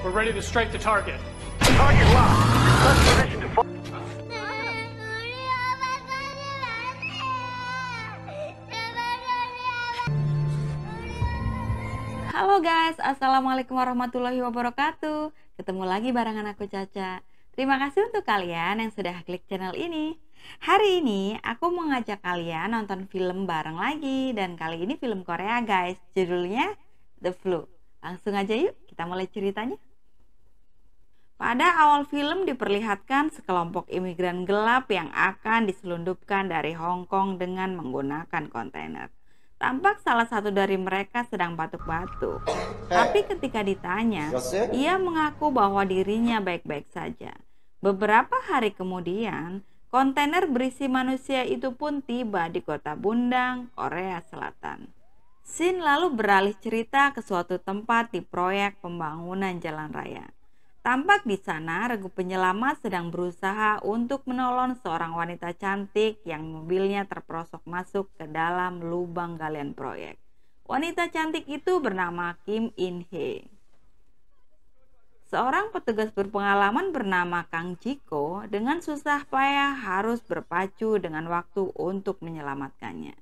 We're ready to strike the target. Target locked. Let's position to fall. Halo guys, assalamualaikum warahmatullahi wabarakatuh. Ketemu lagi barengan aku Caca. Terima kasih untuk kalian yang sudah klik channel ini. Hari ini aku mau ngajak kalian nonton film bareng lagi. Dan kali ini film Korea guys, judulnya The Flu. Langsung aja yuk kita mulai ceritanya. Pada awal film diperlihatkan sekelompok imigran gelap yang akan diselundupkan dari Hong Kong dengan menggunakan kontainer. Tampak salah satu dari mereka sedang batuk-batuk. Tapi ketika ditanya, ia mengaku bahwa dirinya baik-baik saja. Beberapa hari kemudian, kontainer berisi manusia itu pun tiba di kota Bundang, Korea Selatan. Scene lalu beralih cerita ke suatu tempat di proyek pembangunan jalan raya. Tampak di sana regu penyelamat sedang berusaha untuk menolong seorang wanita cantik yang mobilnya terperosok masuk ke dalam lubang galian proyek. Wanita cantik itu bernama Kim In Hee. Seorang petugas berpengalaman bernama Kang Jiko dengan susah payah harus berpacu dengan waktu untuk menyelamatkannya.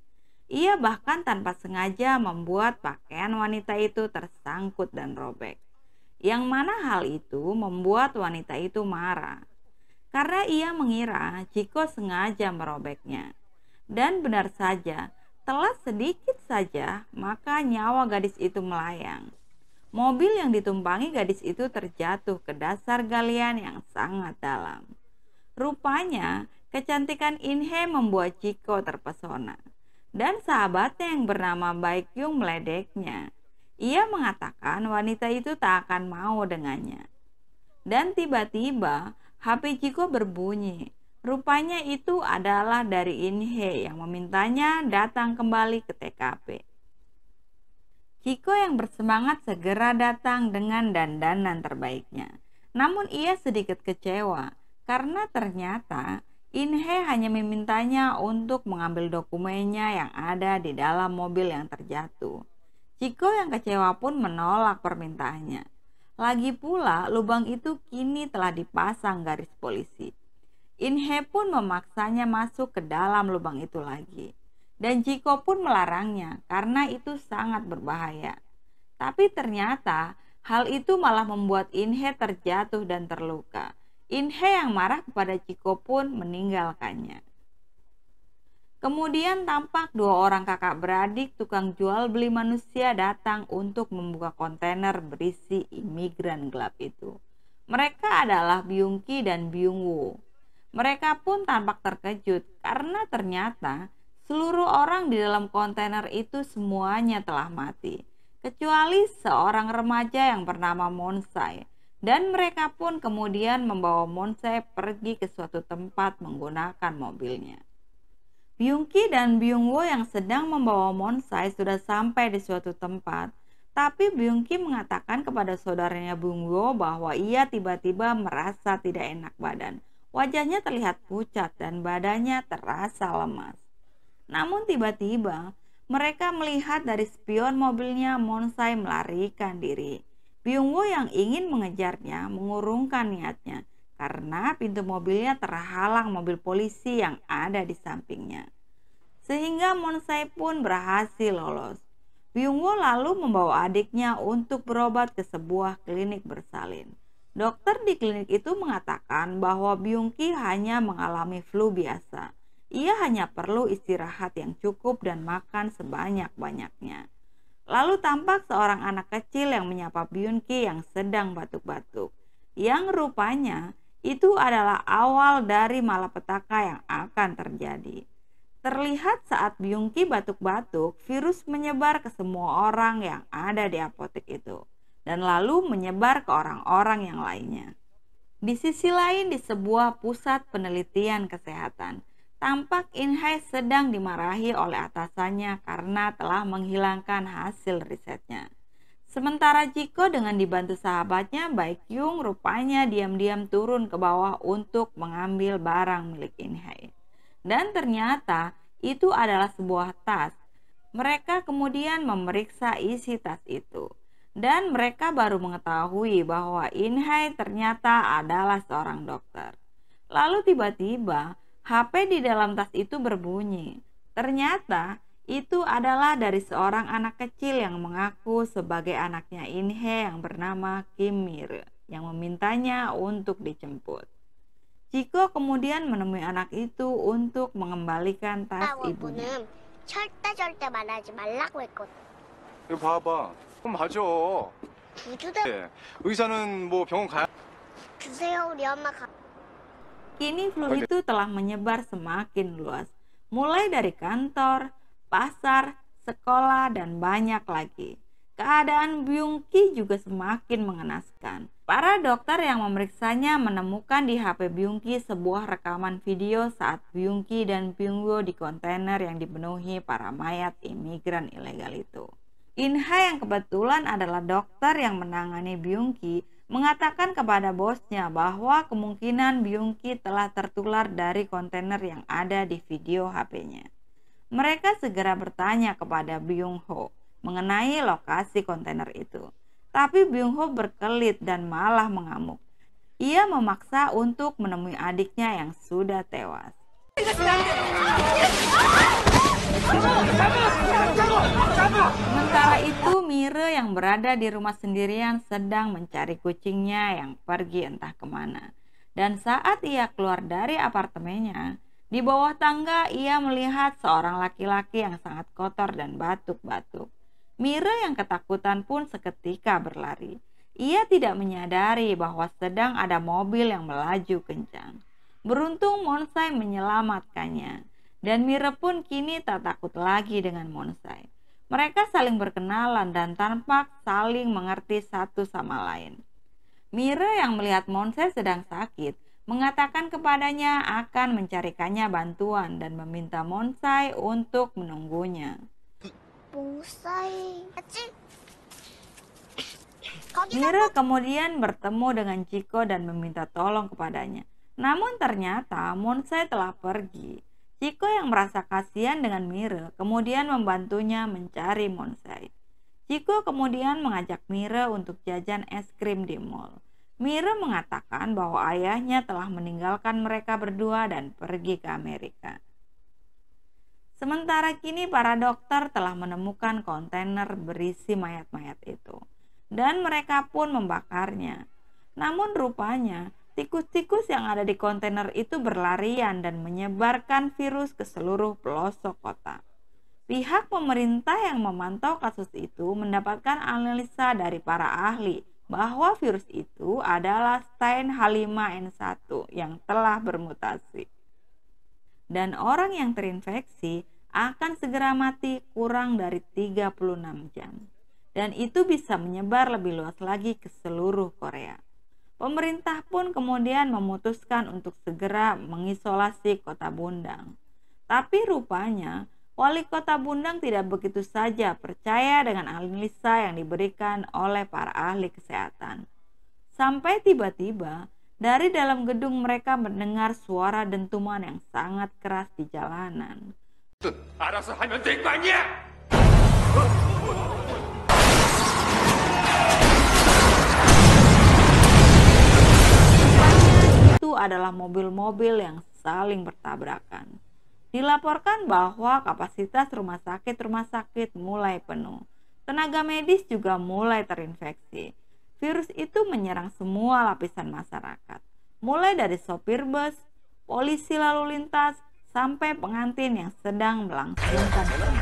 Ia bahkan tanpa sengaja membuat pakaian wanita itu tersangkut dan robek. Yang mana hal itu membuat wanita itu marah. Karena ia mengira Jiko sengaja merobeknya. Dan benar saja, telah sedikit saja maka nyawa gadis itu melayang. Mobil yang ditumpangi gadis itu terjatuh ke dasar galian yang sangat dalam. Rupanya, kecantikan In Hee membuat Jiko terpesona. Dan sahabatnya yang bernama Baekhyun meledeknya. Ia mengatakan wanita itu tak akan mau dengannya. Dan tiba-tiba HP Jiko berbunyi. Rupanya itu adalah dari In Hee yang memintanya datang kembali ke TKP. Jiko yang bersemangat segera datang dengan dandanan terbaiknya. Namun ia sedikit kecewa karena ternyata In Hee hanya memintanya untuk mengambil dokumennya yang ada di dalam mobil yang terjatuh. Jiko yang kecewa pun menolak permintaannya. Lagi pula lubang itu kini telah dipasang garis polisi. In Hee pun memaksanya masuk ke dalam lubang itu lagi. Dan Jiko pun melarangnya karena itu sangat berbahaya. Tapi ternyata hal itu malah membuat In Hee terjatuh dan terluka. In Hee yang marah kepada Jiko pun meninggalkannya. Kemudian tampak dua orang kakak beradik tukang jual beli manusia datang untuk membuka kontainer berisi imigran gelap itu. Mereka adalah Byung-ki dan Byung-woo. Mereka pun tampak terkejut karena ternyata seluruh orang di dalam kontainer itu semuanya telah mati. Kecuali seorang remaja yang bernama Monsai. Dan mereka pun kemudian membawa Monsai pergi ke suatu tempat menggunakan mobilnya. Byung-ki dan Byung-woo yang sedang membawa Monsai sudah sampai di suatu tempat. Tapi Byung-ki mengatakan kepada saudaranya Byung-woo bahwa ia tiba-tiba merasa tidak enak badan. Wajahnya terlihat pucat dan badannya terasa lemas. Namun tiba-tiba mereka melihat dari spion mobilnya Monsai melarikan diri. Byung-woo yang ingin mengejarnya mengurungkan niatnya karena pintu mobilnya terhalang mobil polisi yang ada di sampingnya. Sehingga Monsai pun berhasil lolos. Byung-woo lalu membawa adiknya untuk berobat ke sebuah klinik bersalin. Dokter di klinik itu mengatakan bahwa Byung-ki hanya mengalami flu biasa. Ia hanya perlu istirahat yang cukup dan makan sebanyak-banyaknya. Lalu tampak seorang anak kecil yang menyapa Byung-ki yang sedang batuk-batuk. Yang rupanya itu adalah awal dari malapetaka yang akan terjadi. Terlihat saat Byung-ki batuk-batuk, virus menyebar ke semua orang yang ada di apotek itu. Dan lalu menyebar ke orang-orang yang lainnya. Di sisi lain di sebuah pusat penelitian kesehatan, tampak In Hee sedang dimarahi oleh atasannya karena telah menghilangkan hasil risetnya. Sementara Jiko dengan dibantu sahabatnya Baekhyun rupanya diam-diam turun ke bawah untuk mengambil barang milik In Hee. Dan ternyata itu adalah sebuah tas. Mereka kemudian memeriksa isi tas itu. Dan mereka baru mengetahui bahwa Inhai ternyata adalah seorang dokter. Lalu tiba-tiba HP di dalam tas itu berbunyi. Ternyata itu adalah dari seorang anak kecil yang mengaku sebagai anaknya Inhai yang bernama Kim Mire yang memintanya untuk dijemput. Chiko kemudian menemui anak itu untuk mengembalikan tas ibunya. 절대 말하지 말라고 했거든. 이거 봐봐. 그럼 맞아. 우주대 의사는 뭐 병원 가야. 주세요 우리 엄마 가. Kini flu itu telah menyebar semakin luas, mulai dari kantor, pasar, sekolah, dan banyak lagi. Keadaan Byung-ki juga semakin mengenaskan. Para dokter yang memeriksanya menemukan di HP Byung-ki sebuah rekaman video saat Byung-ki dan Byung-woo di kontainer yang dipenuhi para mayat imigran ilegal itu. Inha yang kebetulan adalah dokter yang menangani Byung-ki mengatakan kepada bosnya bahwa kemungkinan Byung-ki telah tertular dari kontainer yang ada di video HP-nya. Mereka segera bertanya kepada Byung-ho mengenai lokasi kontainer itu. Tapi Byung-ho berkelit dan malah mengamuk. Ia memaksa untuk menemui adiknya yang sudah tewas. Sementara itu, Mire yang berada di rumah sendirian sedang mencari kucingnya yang pergi entah kemana. Dan saat ia keluar dari apartemennya, di bawah tangga ia melihat seorang laki-laki yang sangat kotor dan batuk-batuk. Mire yang ketakutan pun seketika berlari. Ia tidak menyadari bahwa sedang ada mobil yang melaju kencang. Beruntung Monsai menyelamatkannya. Dan Mire pun kini tak takut lagi dengan Monsai. Mereka saling berkenalan dan tampak saling mengerti satu sama lain. Mire yang melihat Monsai sedang sakit, mengatakan kepadanya akan mencarikannya bantuan dan meminta Monsai untuk menunggunya. 몽사이 맞지? Mire kemudian bertemu dengan Chiko dan meminta tolong kepadanya. Namun ternyata Monsai telah pergi. Chiko yang merasa kasihan dengan Mire kemudian membantunya mencari Monsai. Chiko kemudian mengajak Mire untuk jajan es krim di mall. Mire mengatakan bahwa ayahnya telah meninggalkan mereka berdua dan pergi ke Amerika. Sementara kini para dokter telah menemukan kontainer berisi mayat-mayat itu. Dan mereka pun membakarnya. Namun rupanya tikus-tikus yang ada di kontainer itu berlarian dan menyebarkan virus ke seluruh pelosok kota. Pihak pemerintah yang memantau kasus itu mendapatkan analisa dari para ahli bahwa virus itu adalah stain H5N1 yang telah bermutasi. Dan orang yang terinfeksi akan segera mati kurang dari 36 jam. Dan itu bisa menyebar lebih luas lagi ke seluruh Korea. Pemerintah pun kemudian memutuskan untuk segera mengisolasi kota Bundang. Tapi rupanya wali kota Bundang tidak begitu saja percaya dengan analisa yang diberikan oleh para ahli kesehatan. Sampai tiba-tiba dari dalam gedung mereka mendengar suara dentuman yang sangat keras di jalanan. 알아서 하면 될 거 아니야! Itu adalah mobil-mobil yang saling bertabrakan. Dilaporkan bahwa kapasitas rumah sakit mulai penuh. Tenaga medis juga mulai terinfeksi. Virus itu menyerang semua lapisan masyarakat, mulai dari sopir bus, polisi lalu lintas, sampai pengantin yang sedang melangsungkan konser.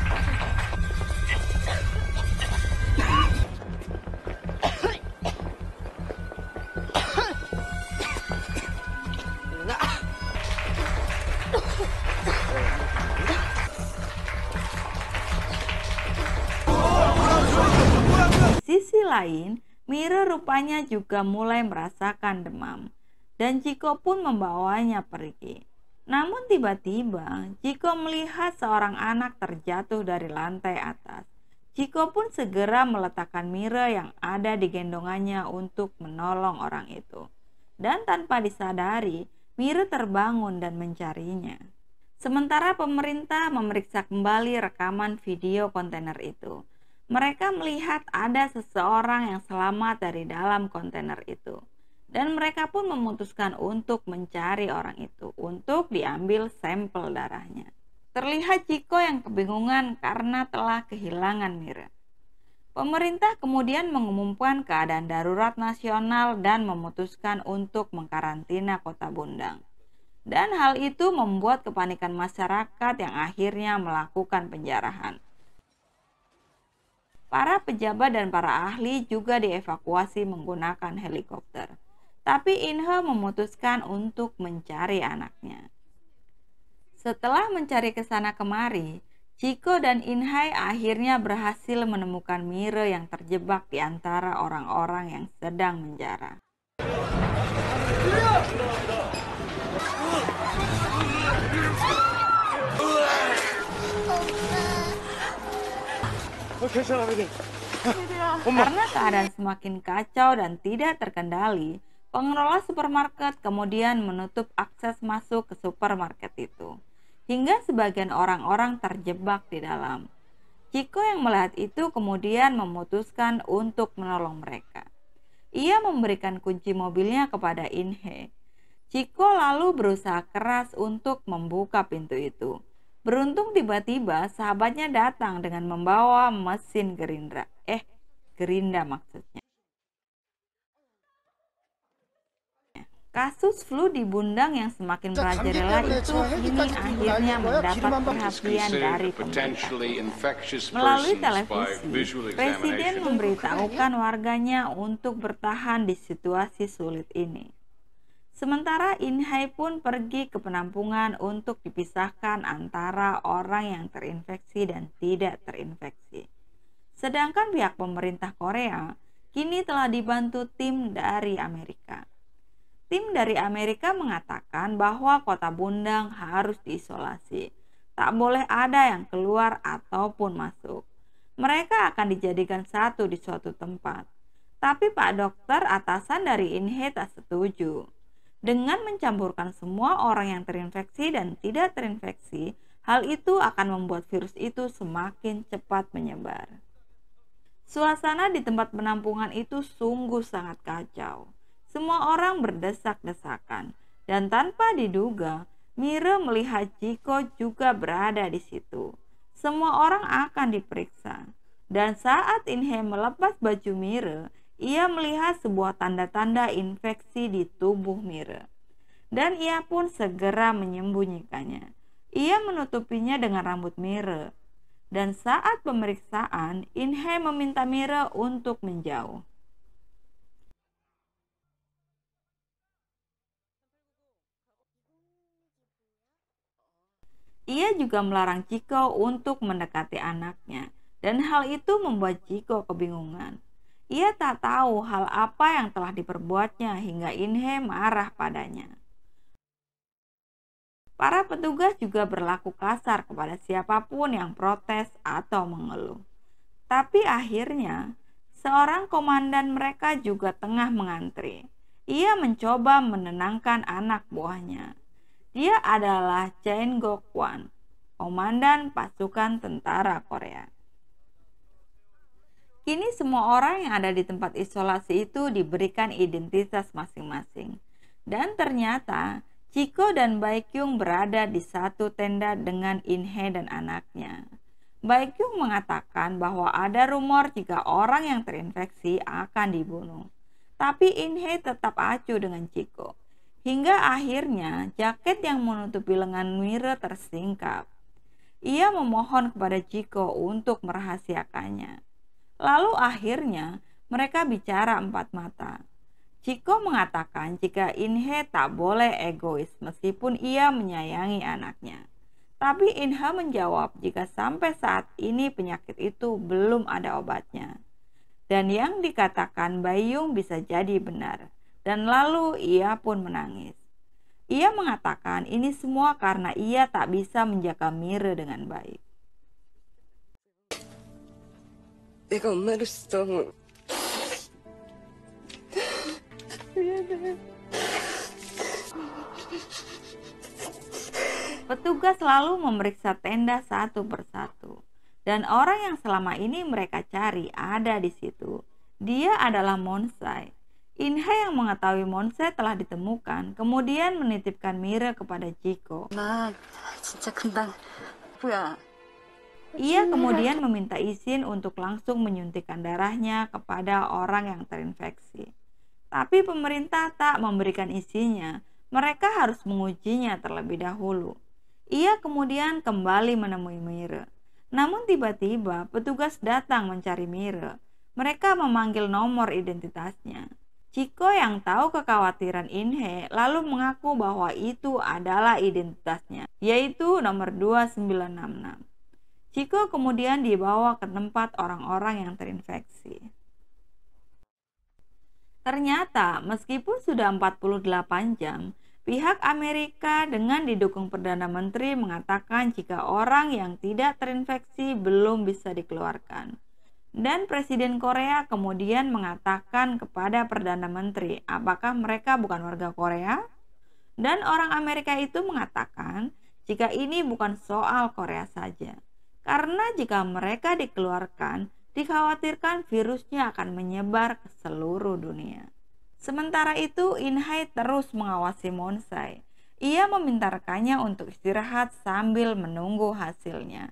Di sisi lain, Mire rupanya juga mulai merasakan demam, dan Chiko pun membawanya pergi. Namun tiba-tiba Chiko melihat seorang anak terjatuh dari lantai atas. Chiko pun segera meletakkan Mire yang ada di gendongannya untuk menolong orang itu. Dan tanpa disadari, Mire terbangun dan mencarinya. Sementara pemerintah memeriksa kembali rekaman video kontainer itu. Mereka melihat ada seseorang yang selamat dari dalam kontainer itu. Dan mereka pun memutuskan untuk mencari orang itu untuk diambil sampel darahnya. Terlihat Chico yang kebingungan karena telah kehilangan Mira. Pemerintah kemudian mengumumkan keadaan darurat nasional dan memutuskan untuk mengkarantina Kota Bundang. Dan hal itu membuat kepanikan masyarakat yang akhirnya melakukan penjarahan. Para pejabat dan para ahli juga dievakuasi menggunakan helikopter. Tapi Inhe memutuskan untuk mencari anaknya. Setelah mencari ke sana kemari, Chico dan Inhai akhirnya berhasil menemukan Mira yang terjebak di antara orang-orang yang sedang menjara. Karena keadaan semakin kacau dan tidak terkendali, pengelola supermarket kemudian menutup akses masuk ke supermarket itu, hingga sebagian orang-orang terjebak di dalam. Chico yang melihat itu kemudian memutuskan untuk menolong mereka. Ia memberikan kunci mobilnya kepada Inhe. Chico lalu berusaha keras untuk membuka pintu itu. Beruntung tiba-tiba sahabatnya datang dengan membawa mesin gerinda maksudnya. Kasus flu di Bundang yang semakin merajalela itu kini akhirnya mendapat perhatian dari pemerintah. Melalui televisi, Presiden memberitahukan warganya untuk bertahan di situasi sulit ini. Sementara Inhai pun pergi ke penampungan untuk dipisahkan antara orang yang terinfeksi dan tidak terinfeksi. Sedangkan pihak pemerintah Korea kini telah dibantu tim dari Amerika. Tim dari Amerika mengatakan bahwa Kota Bundang harus diisolasi. Tak boleh ada yang keluar ataupun masuk. Mereka akan dijadikan satu di suatu tempat. Tapi Pak Dokter atasan dari Inhe tak setuju. Dengan mencampurkan semua orang yang terinfeksi dan tidak terinfeksi, hal itu akan membuat virus itu semakin cepat menyebar. Suasana di tempat penampungan itu sungguh sangat kacau. Semua orang berdesak-desakan, dan tanpa diduga, Mira melihat Chico juga berada di situ. Semua orang akan diperiksa, dan saat Inhe melepas baju Mira, ia melihat sebuah tanda-tanda infeksi di tubuh Mira. Dan ia pun segera menyembunyikannya. Ia menutupinya dengan rambut Mira. Dan saat pemeriksaan, Inhe meminta Mira untuk menjauh. Ia juga melarang Chico untuk mendekati anaknya. Dan hal itu membuat Chico kebingungan. Ia tak tahu hal apa yang telah diperbuatnya hingga Inhe marah padanya. Para petugas juga berlaku kasar kepada siapapun yang protes atau mengeluh. Tapi akhirnya, seorang komandan mereka juga tengah mengantri. Ia mencoba menenangkan anak buahnya. Dia adalah Chaen Gok-wan, komandan pasukan tentara Korea. Kini semua orang yang ada di tempat isolasi itu diberikan identitas masing-masing. Dan ternyata Chico dan Baekhyun berada di satu tenda dengan Inhe dan anaknya. Baekhyun mengatakan bahwa ada rumor jika orang yang terinfeksi akan dibunuh. Tapi Inhe tetap acuh dengan Chico. Hingga akhirnya jaket yang menutupi lengan Mira tersingkap. Ia memohon kepada Chico untuk merahasiakannya. Lalu akhirnya mereka bicara empat mata. Chico mengatakan jika Inhe tak boleh egois meskipun ia menyayangi anaknya. Tapi Inhe menjawab jika sampai saat ini penyakit itu belum ada obatnya. Dan yang dikatakan Baekhyun bisa jadi benar. Dan lalu ia pun menangis. Ia mengatakan ini semua karena ia tak bisa menjaga Mira dengan baik. 내가 엄마를 써. Petugas lalu memeriksa tenda satu persatu. Dan orang yang selama ini mereka cari ada di situ. Dia adalah Monsai. Inhe yang mengetahui Monsai telah ditemukan, kemudian menitipkan Mire kepada Chiko. 나 진짜 금방 뭐야? Ia kemudian meminta izin untuk langsung menyuntikkan darahnya kepada orang yang terinfeksi. Tapi pemerintah tak memberikan izinnya. Mereka harus mengujinya terlebih dahulu. Ia kemudian kembali menemui Mire. Namun tiba-tiba petugas datang mencari Mire. Mereka memanggil nomor identitasnya. Chiko yang tahu kekhawatiran Inhe lalu mengaku bahwa itu adalah identitasnya, yaitu nomor 2966. Chiko kemudian dibawa ke tempat orang-orang yang terinfeksi. Ternyata meskipun sudah 48 jam, pihak Amerika dengan didukung Perdana Menteri mengatakan jika orang yang tidak terinfeksi belum bisa dikeluarkan. Dan Presiden Korea kemudian mengatakan kepada Perdana Menteri, apakah mereka bukan warga Korea? Dan orang Amerika itu mengatakan jika ini bukan soal Korea saja. Karena jika mereka dikeluarkan, dikhawatirkan virusnya akan menyebar ke seluruh dunia. Sementara itu, Inhai terus mengawasi Monsai. Ia meminta rekannya untuk istirahat sambil menunggu hasilnya.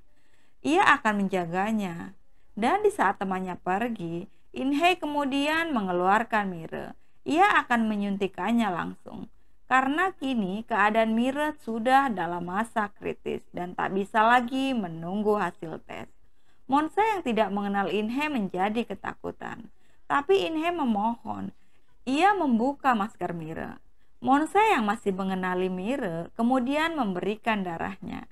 Ia akan menjaganya. Dan di saat temannya pergi, Inhai kemudian mengeluarkan Mire. Ia akan menyuntikannya langsung. Karena kini keadaan Mire sudah dalam masa kritis dan tak bisa lagi menunggu hasil tes. Monsai yang tidak mengenal Inhe menjadi ketakutan. Tapi Inhe memohon. Ia membuka masker Mire. Monsai yang masih mengenali Mire kemudian memberikan darahnya.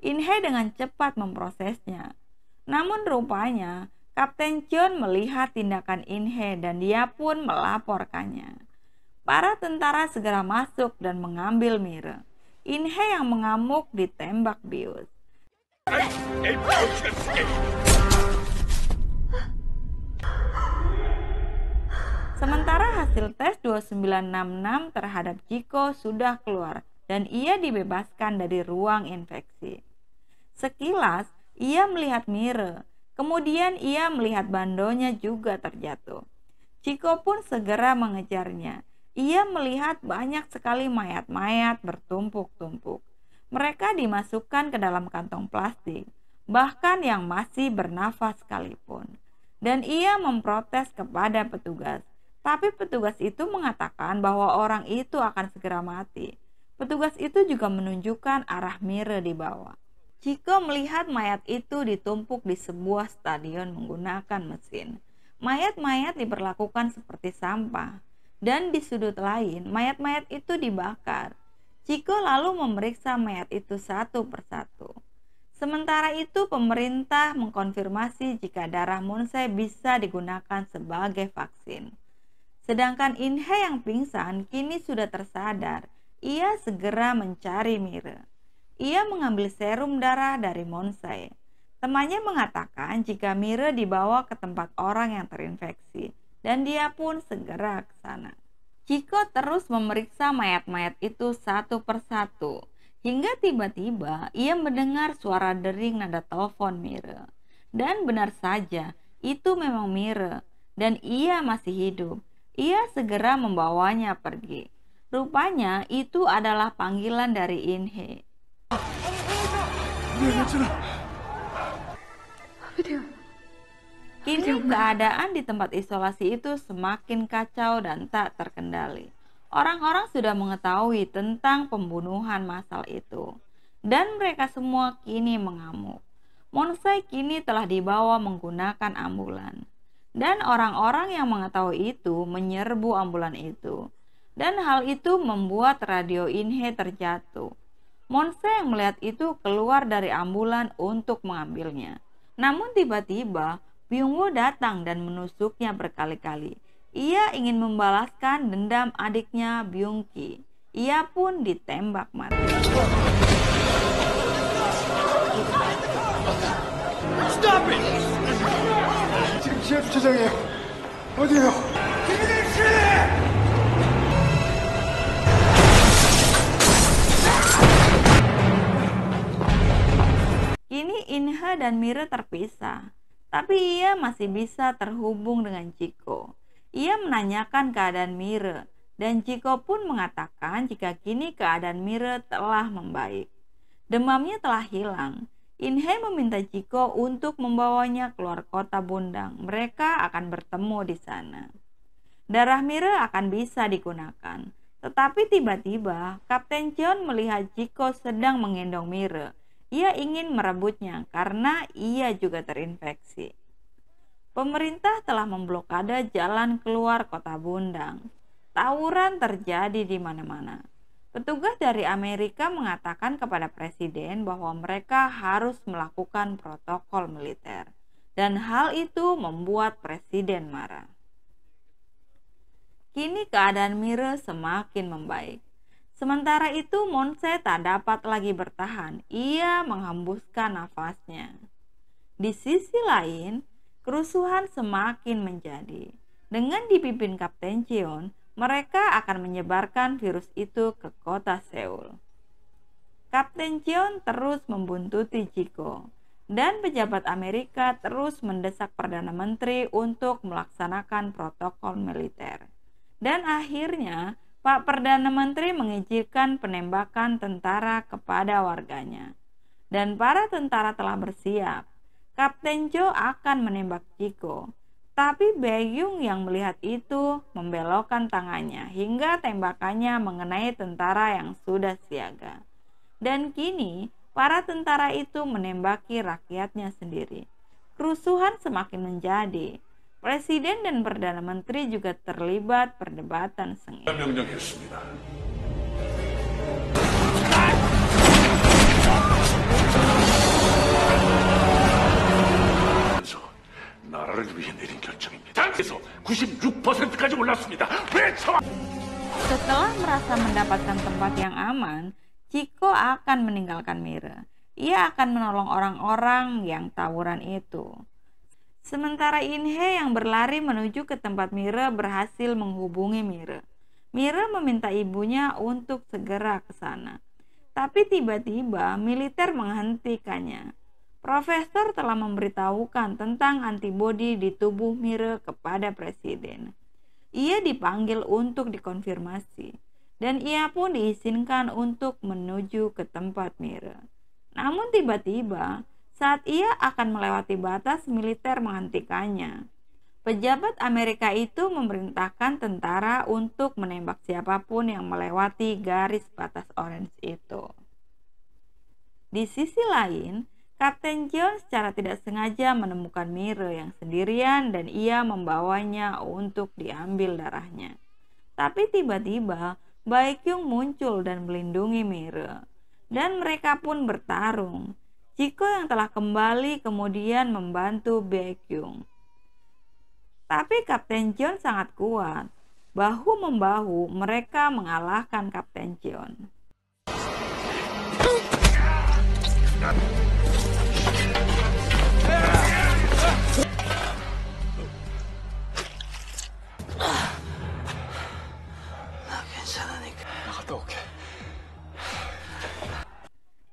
Inhe dengan cepat memprosesnya. Namun rupanya Kapten John melihat tindakan Inhe dan dia pun melaporkannya. Para tentara segera masuk dan mengambil Mire. Inhe yang mengamuk ditembak bius. Sementara hasil tes 2966 terhadap Chiko sudah keluar dan ia dibebaskan dari ruang infeksi. Sekilas, ia melihat Mire. Kemudian ia melihat bandonya juga terjatuh. Chiko pun segera mengejarnya. Ia melihat banyak sekali mayat-mayat bertumpuk-tumpuk. Mereka dimasukkan ke dalam kantong plastik, bahkan yang masih bernafas sekalipun. Dan ia memprotes kepada petugas. Tapi petugas itu mengatakan bahwa orang itu akan segera mati. Petugas itu juga menunjukkan arah Mire di bawah. Chiko melihat mayat itu ditumpuk di sebuah stadion menggunakan mesin. Mayat-mayat diperlakukan seperti sampah. Dan di sudut lain, mayat-mayat itu dibakar. Chiko lalu memeriksa mayat itu satu persatu. Sementara itu, pemerintah mengkonfirmasi jika darah Monsai bisa digunakan sebagai vaksin. Sedangkan Inhe yang pingsan kini sudah tersadar. Ia segera mencari Mire. Ia mengambil serum darah dari Monsai. Temannya mengatakan jika Mire dibawa ke tempat orang yang terinfeksi. Dan dia pun segera ke sana. Chiko terus memeriksa mayat-mayat itu satu persatu. Hingga tiba-tiba ia mendengar suara dering nada telepon Mire. Dan benar saja, itu memang Mire. Dan ia masih hidup. Ia segera membawanya pergi. Rupanya itu adalah panggilan dari Inhe. Kini keadaan di tempat isolasi itu semakin kacau dan tak terkendali. Orang-orang sudah mengetahui tentang pembunuhan massal itu. Dan mereka semua kini mengamuk. Monsai kini telah dibawa menggunakan ambulan. Dan orang-orang yang mengetahui itu menyerbu ambulan itu. Dan hal itu membuat radio Inhe terjatuh. Monsai yang melihat itu keluar dari ambulan untuk mengambilnya. Namun tiba-tiba Byung-woo datang dan menusuknya berkali-kali. Ia ingin membalaskan dendam adiknya Byung-ki. Ia pun ditembak mati. Stop it! 지금 지하 주차장이에요. 어디에요? 김희진 씨! Kini Inhe Inhe dan Mire terpisah, tapi ia masih bisa terhubung dengan Chiko. Ia menanyakan keadaan Mire, dan Chiko pun mengatakan jika kini keadaan Mire telah membaik. Demamnya telah hilang. Inhe meminta Chiko untuk membawanya keluar kota Bundang. Mereka akan bertemu di sana. Darah Mire akan bisa digunakan. Tetapi tiba-tiba Kapten Cheon melihat Chiko sedang menggendong Mire. Ia ingin merebutnya karena ia juga terinfeksi. Pemerintah telah memblokade jalan keluar kota Bundang. Tawuran terjadi di mana-mana. Petugas dari Amerika mengatakan kepada presiden bahwa mereka harus melakukan protokol militer. Dan hal itu membuat presiden marah. Kini keadaan Mire semakin membaik. Sementara itu Monse tak dapat lagi bertahan. Ia menghembuskan nafasnya. Di sisi lain, kerusuhan semakin menjadi. Dengan dipimpin Kapten Cheon, mereka akan menyebarkan virus itu ke kota Seoul. Kapten Cheon terus membuntuti Chiko, dan pejabat Amerika terus mendesak Perdana Menteri untuk melaksanakan protokol militer. Dan akhirnya, Pak Perdana Menteri mengizinkan penembakan tentara kepada warganya. Dan para tentara telah bersiap. Kapten Jo akan menembak Chiko. Tapi Baekhyun yang melihat itu membelokkan tangannya hingga tembakannya mengenai tentara yang sudah siaga. Dan kini para tentara itu menembaki rakyatnya sendiri. Kerusuhan semakin menjadi. Presiden dan Perdana Menteri juga terlibat perdebatan sengit. 명령했습니다. 나라를 위해 내린 결정입니다. 그래서 96%까지 올랐습니다. Setelah merasa mendapatkan tempat yang aman, Chiko akan meninggalkan Mire. Ia akan menolong orang-orang yang tawuran itu. Sementara Inhe yang berlari menuju ke tempat Mire berhasil menghubungi Mire. Mire meminta ibunya untuk segera ke sana. Tapi tiba-tiba militer menghentikannya. Profesor telah memberitahukan tentang antibodi di tubuh Mire kepada presiden. Ia dipanggil untuk dikonfirmasi, dan ia pun diizinkan untuk menuju ke tempat Mire. Namun tiba-tiba, saat ia akan melewati batas, militer menghentikannya. Pejabat Amerika itu memerintahkan tentara untuk menembak siapapun yang melewati garis batas orange itu. Di sisi lain, Kapten Cheon secara tidak sengaja menemukan Mire yang sendirian dan ia membawanya untuk diambil darahnya. Tapi tiba-tiba Baekhyun muncul dan melindungi Mire. Dan mereka pun bertarung. Chiko yang telah kembali kemudian membantu Baekhyun. Tapi Kapten Cheon sangat kuat. Bahu-membahu mereka mengalahkan Kapten Cheon.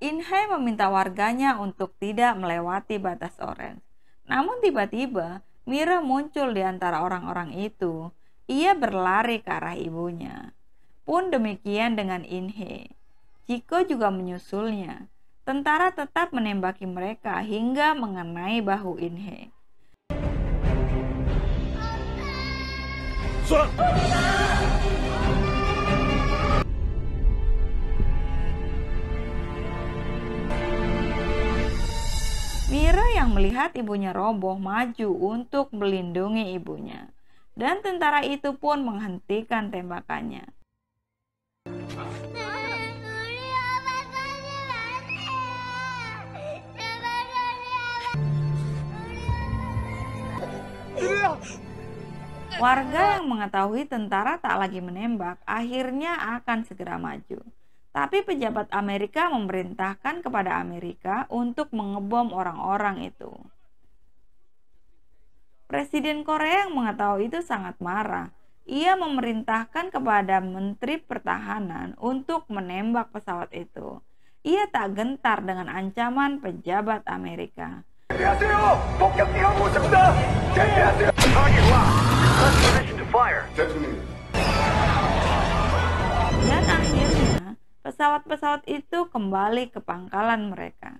Inhe meminta warganya untuk tidak melewati batas orange. Namun tiba-tiba Mire muncul di antara orang-orang itu. Ia berlari ke arah ibunya. Pun demikian dengan Inhe. Chiko juga menyusulnya. Tentara tetap menembaki mereka hingga mengenai bahu Inhe. Mire yang melihat ibunya roboh maju untuk melindungi ibunya. Dan tentara itu pun menghentikan tembakannya. Warga yang mengetahui tentara tak lagi menembak akhirnya akan segera maju. Tapi pejabat Amerika memerintahkan kepada Amerika untuk mengebom orang-orang itu. Presiden Korea yang mengetahui itu sangat marah. Ia memerintahkan kepada Menteri Pertahanan untuk menembak pesawat itu. ia tak gentar dengan ancaman pejabat Amerika. Dan akhirnya, pesawat-pesawat itu kembali ke pangkalan mereka.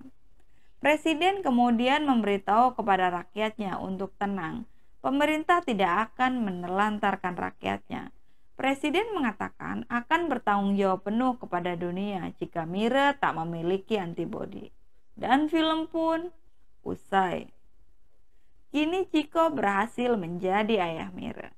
Presiden kemudian memberitahu kepada rakyatnya untuk tenang. Pemerintah tidak akan menelantarkan rakyatnya. Presiden mengatakan akan bertanggung jawab penuh kepada dunia jika Mire tak memiliki antibodi. Dan film pun usai. Kini Chico berhasil menjadi ayah Mire.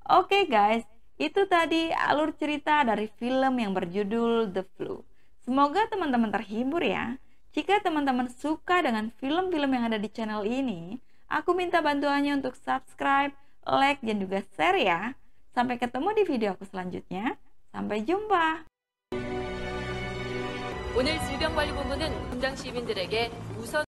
Oke guys, itu tadi alur cerita dari film yang berjudul The Flu. Semoga teman-teman terhibur ya. Jika teman-teman suka dengan film-film yang ada di channel ini, aku minta bantuannya untuk subscribe, like, dan juga share ya. Sampai ketemu di video aku selanjutnya. Sampai jumpa. 오늘 질병관리본부는 분당 시민들에게 우선